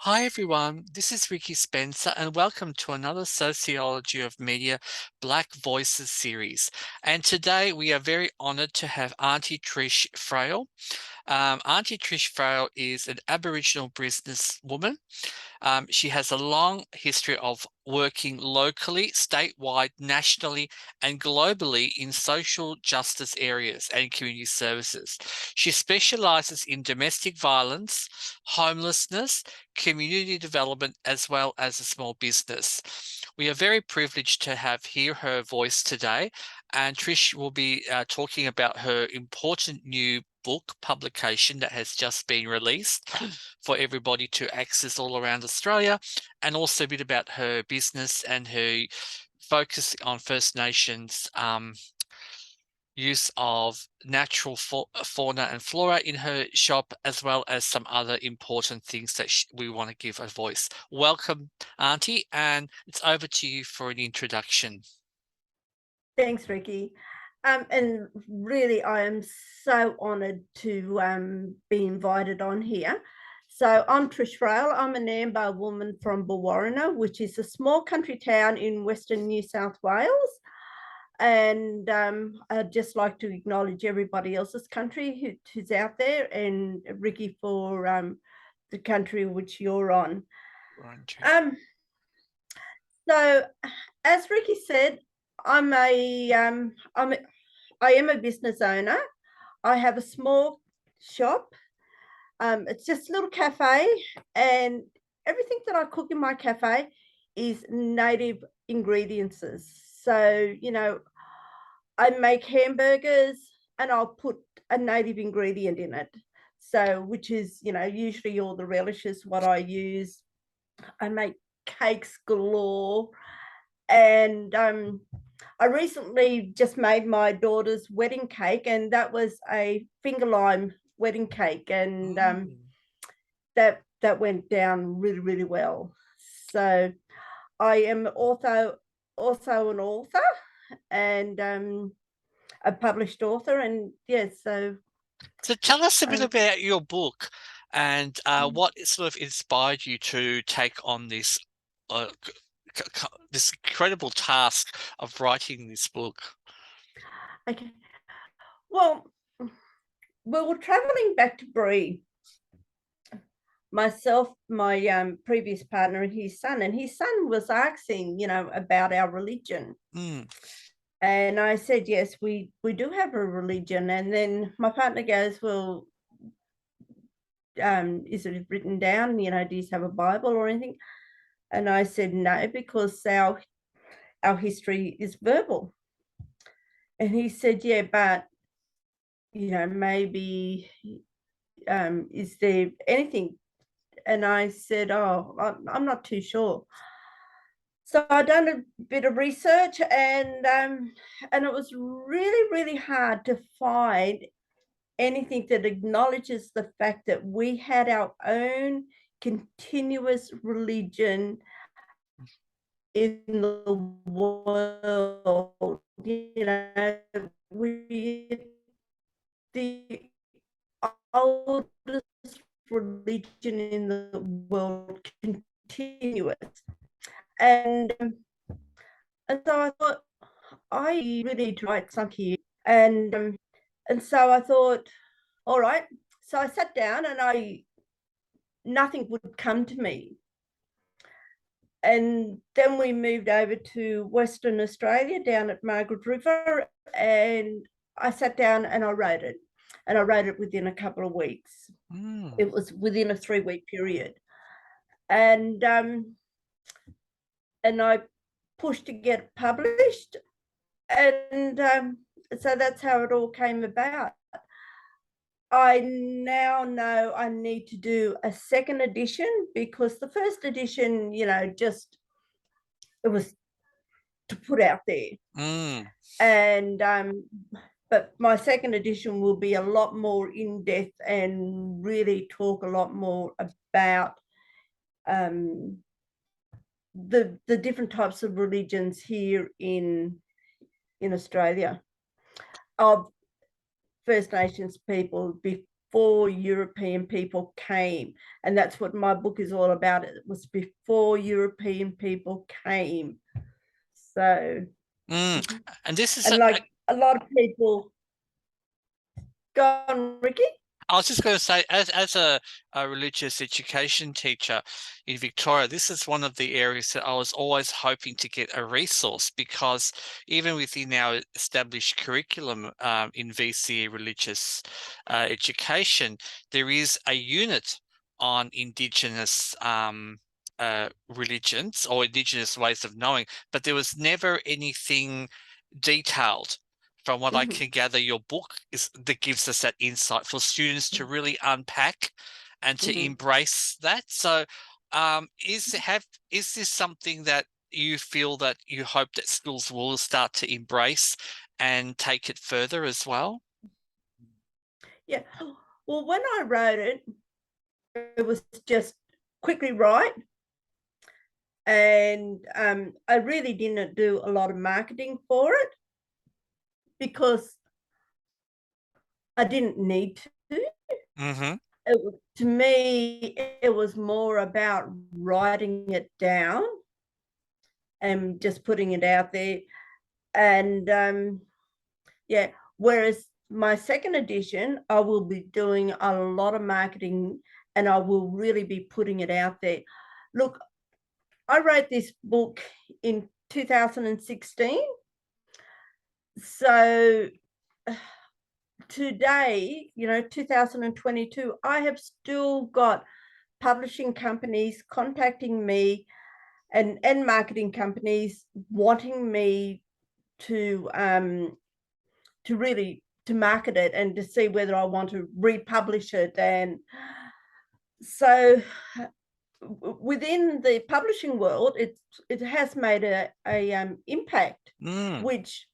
Hi everyone, this is Ricky Spencer and welcome to another Sociology of Media Blak Voices series. And today we are very honoured to have Aunty Trish Frail. Aunty Trish Frail is an Aboriginal businesswoman. She has a long history of working locally, statewide, nationally, and globally in social justice areas and community services. She specializes in domestic violence, homelessness, community development, as well as a small business. We are very privileged to have hear her voice today, and Trish will be talking about her important new book publication that has just been released for everybody to access all around Australia, and also a bit about her business and her focus on First Nations use of natural fauna and flora in her shop, as well as some other important things that we want to give a voice. Welcome, Auntie, and it's over to you for an introduction. Thanks, Ricky. And really, I am so honoured to be invited on here. So I'm Trish Frail. I'm a Ngemba woman from Brewarrina, which is a small country town in Western New South Wales. And I'd just like to acknowledge everybody else's country who's out there, and Ricky for the country which you're on. Um, so, as Ricky said, I am a business owner. I have a small shop. It's just a little cafe, and everything that I cook in my cafe is native ingredients. So, I make hamburgers and I'll put a native ingredient in it. So, which is, usually all the relishes, what I use. I make cakes galore. And I recently just made my daughter's wedding cake, and that was a finger lime wedding cake, and that went down really, really well. So I am also an author and a published author, and So tell us a bit about your book and what sort of inspired you to take on this this incredible task of writing this book. Okay. Well, we were traveling back to Bree, myself, my previous partner, and his son was asking, about our religion. And I said, yes, we do have a religion. And then my partner goes, well, is it written down? Do you have a Bible or anything? And I said, no, because our history is verbal. And he said, yeah, but, maybe, is there anything? And I said, oh, I'm not too sure. So I done a bit of research, and it was really, really hard to find anything that acknowledges the fact that we had our own continuous religion in the world. We the oldest religion in the world, continuous. And so I thought, I really need to write something here. And so I thought, all right. So I sat down and nothing would come to me. And then we moved over to Western Australia, down at Margaret River, and I sat down and I wrote it. And I wrote it within a couple of weeks. It was within a 3-week period. And I pushed to get published. And so that's how it all came about. I now know I need to do a second edition, because the first edition, just, it was to put out there. And but my second edition will be a lot more in depth and really talk a lot more about the different types of religions here in Australia, of First Nations people before European people came. And that's what my book is all about. It was before European people came. So, And this is and like a lot of people, go on, Ricky. I was just going to say, as a religious education teacher in Victoria, this is one of the areas that I was always hoping to get a resource, because even within our established curriculum in VCE religious education, there is a unit on Indigenous religions or Indigenous ways of knowing, but there was never anything detailed. From what I can gather, your book is that gives us that insight for students to really unpack and to embrace that. So, is this something that you feel that you hope that schools will start to embrace and take it further as well? Yeah. Well, when I wrote it, it was just quickly write. And I really didn't do a lot of marketing for it because I didn't need to. Mm-hmm. To me, it was more about writing it down and just putting it out there. And yeah, whereas my second edition, I will be doing a lot of marketing and I will really be putting it out there. Look, I wrote this book in 2016. So today, 2022, I have still got publishing companies contacting me and marketing companies wanting me to really to market it and to see whether I want to republish it. And so within the publishing world, it has made a impact, which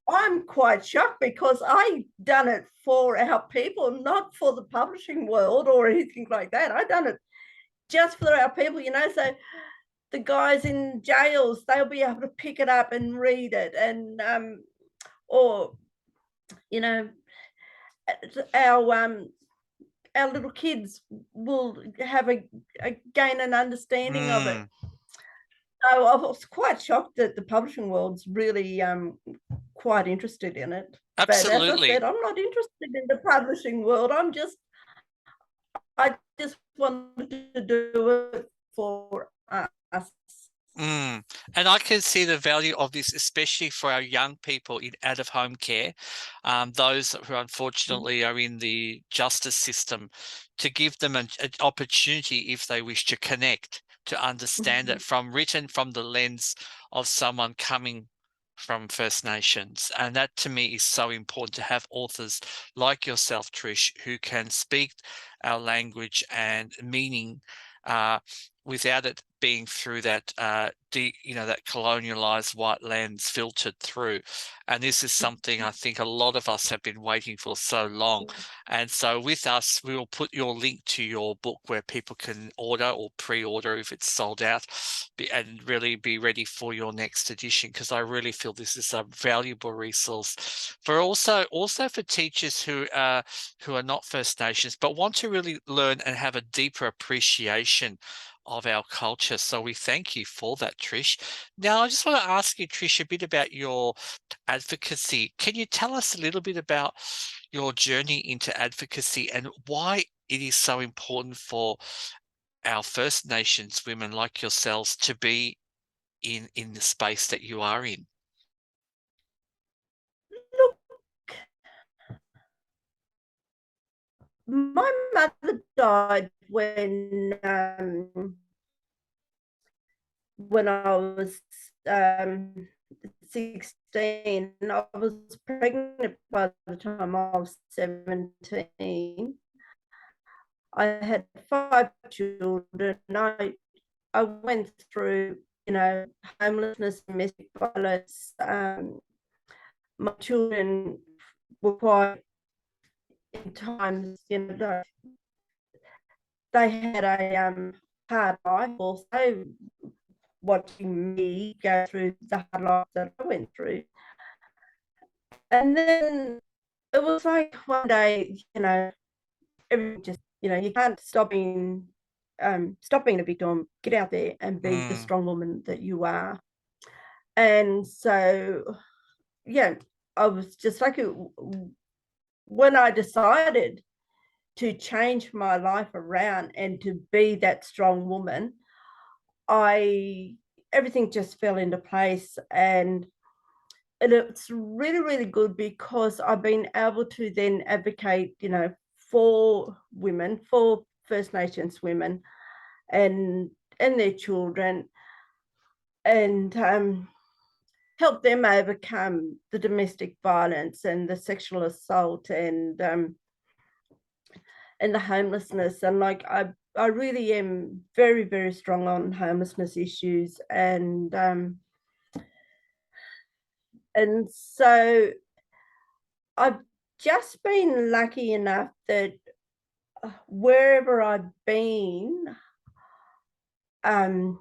I'm quite shocked because I done it for our people, not for the publishing world or anything like that. I done it just for our people, so the guys in jails, they'll be able to pick it up and read it. And or our little kids will have gain an understanding of it. So I was quite shocked that the publishing world's really quite interested in it. Absolutely. But as I said, I'm not interested in the publishing world. I just wanted to do it for us. And I can see the value of this, especially for our young people in out-of-home care, those who unfortunately are in the justice system, to give them an opportunity, if they wish to connect, to understand it written from the lens of someone coming from First Nations. And that to me is so important, to have authors like yourself, Trish, who can speak our language and meaning without it being through that that colonialized white lens filtered through. And this is something I think a lot of us have been waiting for so long. And so with us, we will put your link to your book where people can order or pre-order if it's sold out, and really be ready for your next edition, because I really feel this is a valuable resource for also for teachers who are not First Nations but want to really learn and have a deeper appreciation of our culture. So we thank you for that, Trish. Now, I just want to ask you, Trish, a bit about your advocacy. Can you tell us a little bit about your journey into advocacy and why it is so important for our First Nations women like yourselves to be in the space that you are in? Look, my mother died when I was 16. I was pregnant by the time I was 17. I had 5 children. I went through, homelessness, domestic violence. My children were quite, in times, they had a hard life also, watching me go through the hard life that I went through. And then it was like one day, everything just, you can't stop being a victim, get out there and be the Mm, strong woman that you are. And so, yeah, I was just like, when I decided to change my life around and to be that strong woman, I everything just fell into place, and it's really, really good because I've been able to then advocate, for women, for First Nations women and their children, and help them overcome the domestic violence and the sexual assault and the homelessness. And like I really am very, very strong on homelessness issues, and so I've just been lucky enough that wherever I've been, um,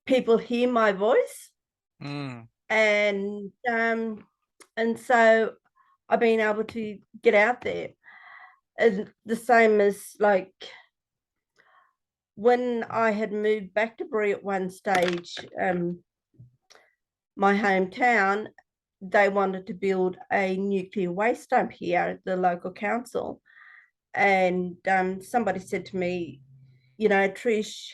people hear my voice, mm, and so I've been able to get out there. And the same as like when I had moved back to Brie at one stage, my hometown, they wanted to build a nuclear waste dump here at the local council. And somebody said to me, Trish,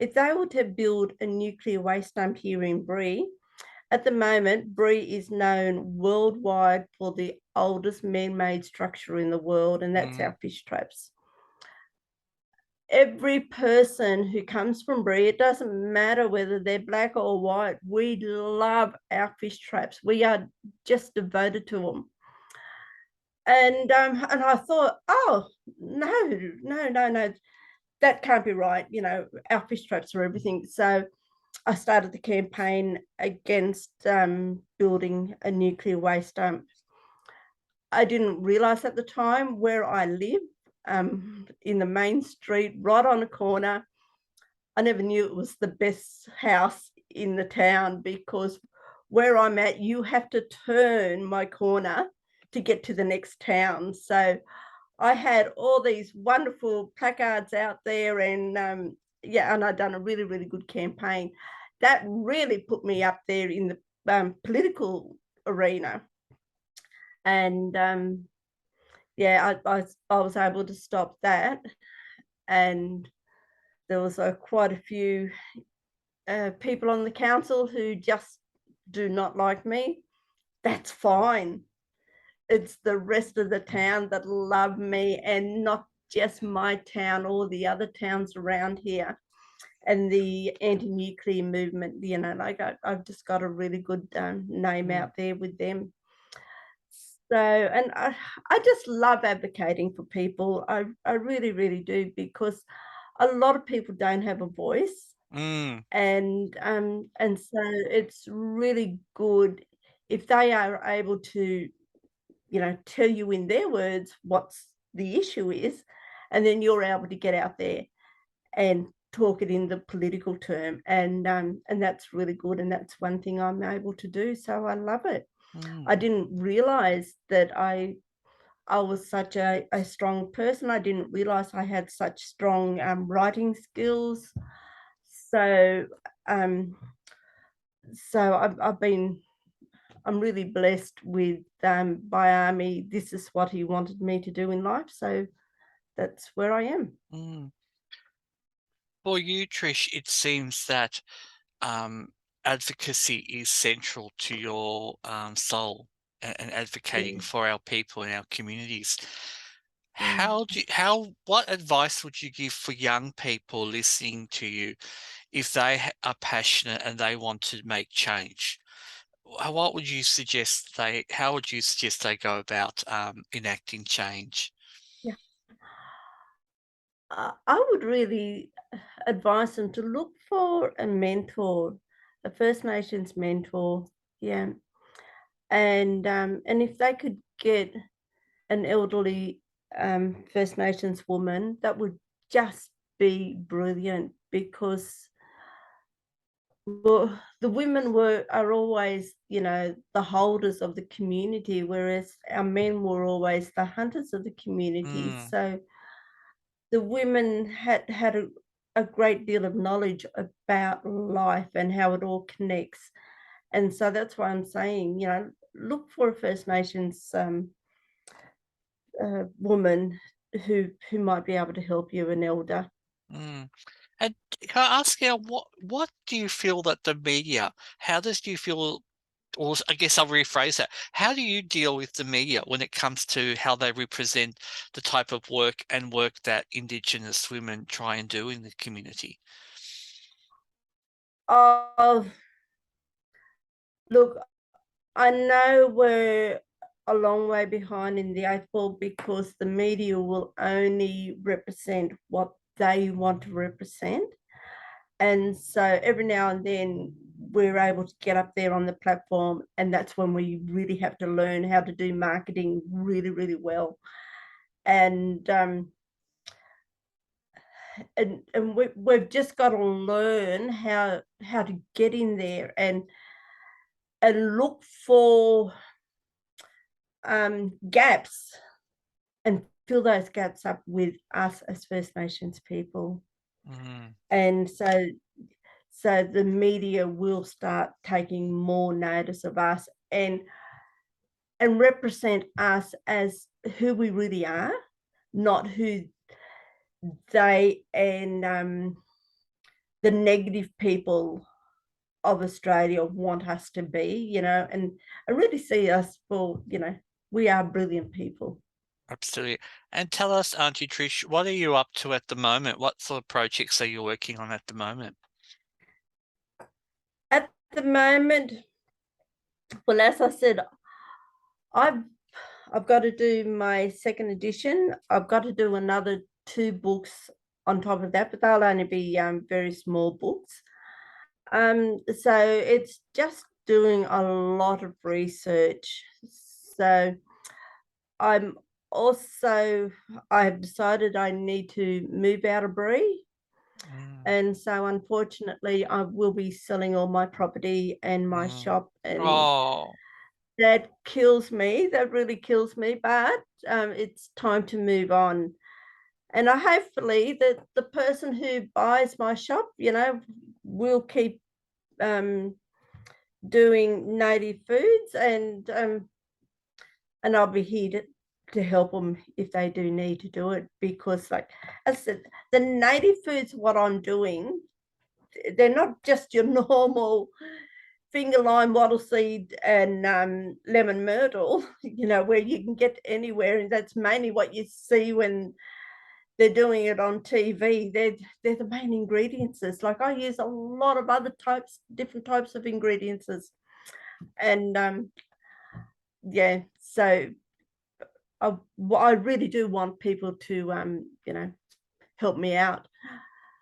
if they were to build a nuclear waste dump here in Brie, at the moment, Brie is known worldwide for the oldest man-made structure in the world, and that's mm, our fish traps. Every person who comes from Brie, it doesn't matter whether they're black or white, we love our fish traps. We are just devoted to them. And I thought, oh no, no, no, no, that can't be right. Our fish traps are everything. So I started the campaign against building a nuclear waste dump. I didn't realize at the time where I live, in the main street, right on a corner. I never knew it was the best house in the town because where I'm at, you have to turn my corner to get to the next town. So I had all these wonderful placards out there, and yeah, and I'd done a really, really good campaign. That really put me up there in the political arena, and yeah, I was able to stop that, and there was quite a few people on the council who just do not like me. That's fine. It's the rest of the town that love me, and not just my town, all the other towns around here, and the anti-nuclear movement. Like I've just got a really good name mm, out there with them. So, and I just love advocating for people. I really, really do, because a lot of people don't have a voice, mm, and so it's really good if they are able to, tell you in their words what's the issue is, and then you're able to get out there and talk it in the political term, and that's really good, and that's one thing I'm able to do. So I love it. mm, I didn't realize that I was such a strong person. I didn't realize I had such strong writing skills. So um, I'm really blessed with by Army. This is what he wanted me to do in life. So that's where I am. mm. For you, Trish, it seems that advocacy is central to your soul and advocating Yeah, for our people in our communities. yeah. What advice would you give for young people listening to you if they are passionate and they want to make change? What would you suggest how would you suggest they go about enacting change? Yeah. I would really advise them to look for a mentor, a First Nations mentor. Yeah, and if they could get an elderly First Nations woman, that would just be brilliant, because well, the women are always, the holders of the community, whereas our men were always the hunters of the community. Mm, So the women had a great deal of knowledge about life and how it all connects. And so that's why I'm saying, look for a First Nations woman who might be able to help you, an elder. mm. And can I ask you, what do you feel that the media, how does you feel, or I guess I'll rephrase that, how do you deal with the media when it comes to how they represent the type of work that Indigenous women try and do in the community? Oh, look, I know we're a long way behind in the eighth ball because the media will only represent what they want to represent. And so every now and then we're able to get up there on the platform, and that's when we really have to learn how to do marketing really, really well. And we've just got to learn how to get in there and look for gaps and fill those gaps up with us as First Nations people. Mm, And so the media will start taking more notice of us and represent us as who we really are, not who they and the negative people of Australia want us to be, and I really see us for, we are brilliant people. absolutely. And tell us, Auntie Trish, what are you up to at the moment? What sort of projects are you working on at the moment? At the moment, well, as I said, I've I've got to do my second edition. I've got to do another two books on top of that, but they'll only be very small books. So it's just doing a lot of research. So I'm also I have decided I need to move out of Bree. Mm, And so unfortunately I will be selling all my property and my mm. shop, and Oh, that kills me. That really kills me. But it's time to move on. And I hopefully that the person who buys my shop, will keep um, doing native foods, and I'll be here to help them if they do need to do it. Because, like I said, the native foods, what I'm doing, they're not just your normal finger lime, wattle seed, and lemon myrtle, where you can get anywhere. And that's mainly what you see when they're doing it on TV. They're the main ingredients. Like I use a lot of other different types of ingredients, and yeah. So I really do want people to help me out.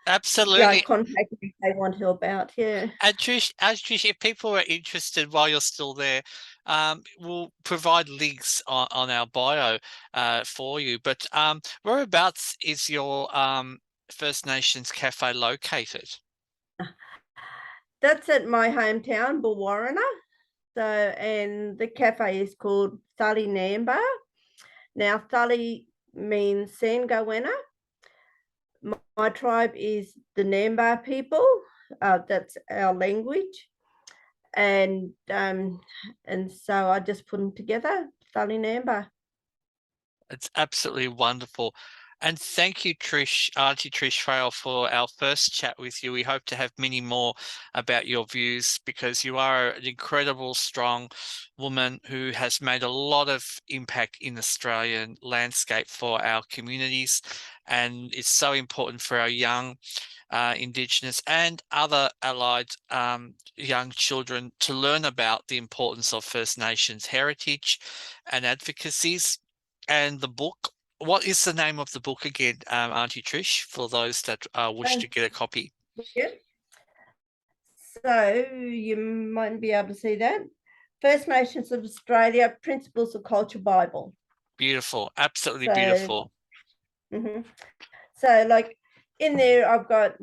absolutely. Contact me if they want help out. Yeah. And Trish, if people are interested while you're still there, we'll provide links on our bio for you. But whereabouts is your First Nations cafe located? That's at my hometown, Brewarrina. So, and the cafe is called Thali Ngemba. Now, Thali means Sangawena. My tribe is the Ngemba people. That's our language, and so I just put them together, Thali Ngemba. It's absolutely wonderful. And thank you, Trish, Auntie Trish Frail, for our first chat with you. We hope to have many more about your views because you are an incredible, strong woman who has made a lot of impact in the Australian landscape for our communities. And it's so important for our young Indigenous and other allied young children to learn about the importance of First Nations heritage and advocacies. And the book, what is the name of the book again, Auntie Trish, for those that wish to Um, get a copy? yeah. So you might be able to see that. First Nations of Australia, Principles of Culture Bible. Beautiful, absolutely So, beautiful. mhm. So like in there, I've got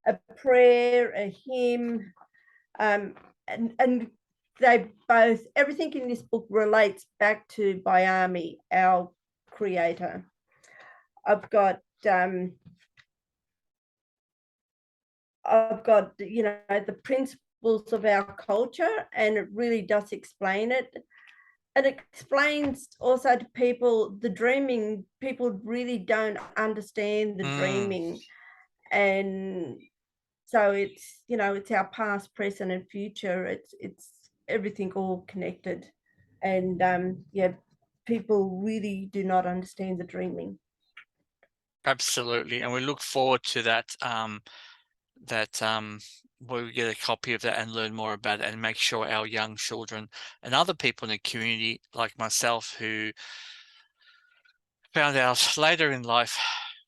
a prayer, a hymn, and they both, everything in this book relates back to Bayami, our creator. I've got the principles of our culture, and it really does explain it. And it explains also to people the dreaming. People really don't understand the dreaming, and so it's our past, present, and future. It's everything all connected, and people really do not understand the dreaming. Absolutely, and we look forward to that. We'll get a copy of that and learn more about it, and make sure our young children and other people in the community, like myself, who found out later in life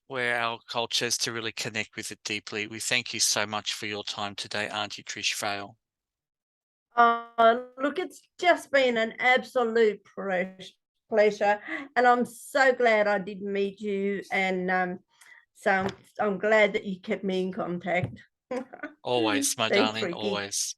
where our culture is, to really connect with it deeply. We thank you so much for your time today, Aunty Trish Frail. Look, it's just been an absolute pleasure, and I'm so glad I did meet you, and so I'm glad that you kept me in contact. Always, my Thanks, darling, Ricky. always.